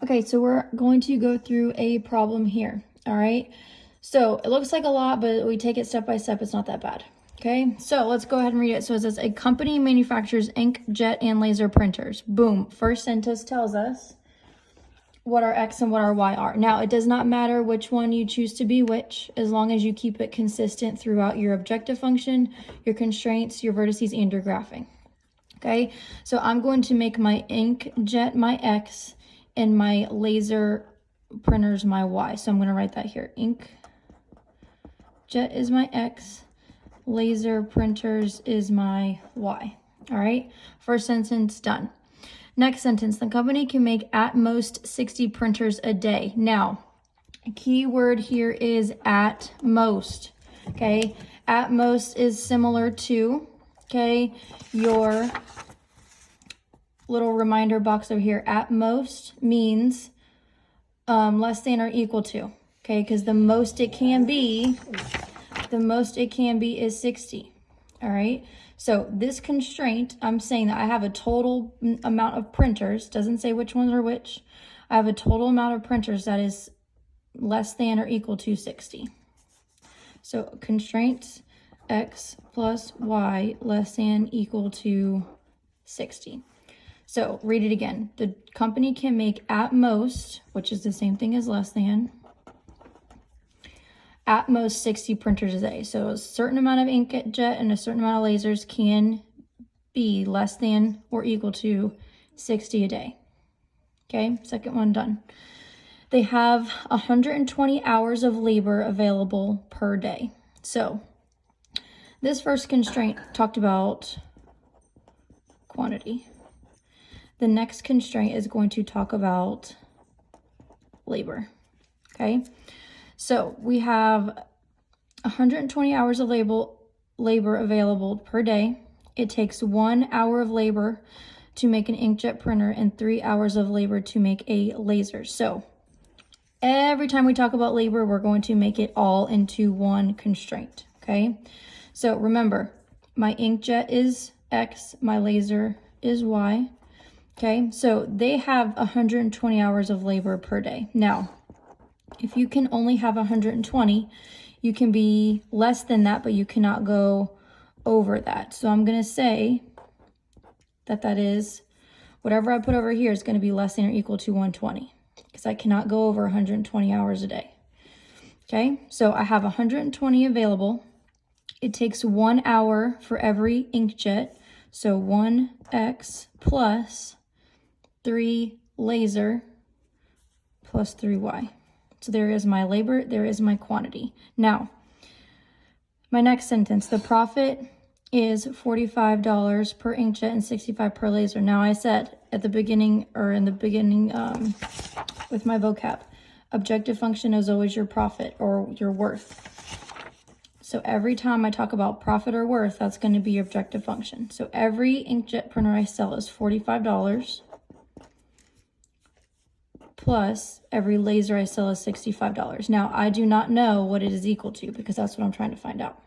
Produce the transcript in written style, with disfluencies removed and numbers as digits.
Okay, so we're going to go through a problem here, all right? So it looks like a lot, but we take it step by step. It's not that bad, okay? So let's go ahead and read it. So it says, a company manufactures ink, jet, and laser printers. Boom. First sentence tells us what our X and what our Y are. Now, it does not matter which one you choose to be which, as long as you keep it consistent throughout your objective function, your constraints, your vertices, and your graphing, okay? So I'm going to make my ink jet my X, and my laser printers my Y. So I'm going to write that here. Ink jet is my X, laser printers is my Y. All right, first sentence done. Next sentence, the company can make at most 60 printers a day. Now, a key word here is at most, okay? At most is similar to, okay, your little reminder box over here. At most means less than or equal to, okay? Because the most it can be is 60, all right? So this constraint, I'm saying that I have a total amount of printers, doesn't say which ones are which. I have a total amount of printers that is less than or equal to 60. So constraints X plus Y less than equal to 60. So read it again. The company can make at most, which is the same thing as less than, at most 60 printers a day. So a certain amount of inkjet and a certain amount of lasers can be less than or equal to 60 a day. Okay, second one done. They have 120 hours of labor available per day. So this first constraint talked about quantity. The next constraint is going to talk about labor, okay? So we have 120 hours of labor available per day. It takes 1 hour of labor to make an inkjet printer and 3 hours of labor to make a laser. So every time we talk about labor, we're going to make it all into one constraint, okay? So remember, my inkjet is X, my laser is Y. Okay, so they have 120 hours of labor per day. Now, if you can only have 120, you can be less than that, but you cannot go over that. So I'm going to say that that is, whatever I put over here is going to be less than or equal to 120, because I cannot go over 120 hours a day. Okay, so I have 120 available. It takes 1 hour for every inkjet. So 1x plus 3 laser plus 3y. So there is my labor, there is my quantity. Now, my next sentence, the profit is $45 per inkjet and $65 per laser. Now I said at the beginning, with my vocab, objective function is always your profit or your worth. So every time I talk about profit or worth, that's going to be your objective function. So every inkjet printer I sell is $45. Plus every laser I sell is $65. Now, I do not know what it is equal to because that's what I'm trying to find out.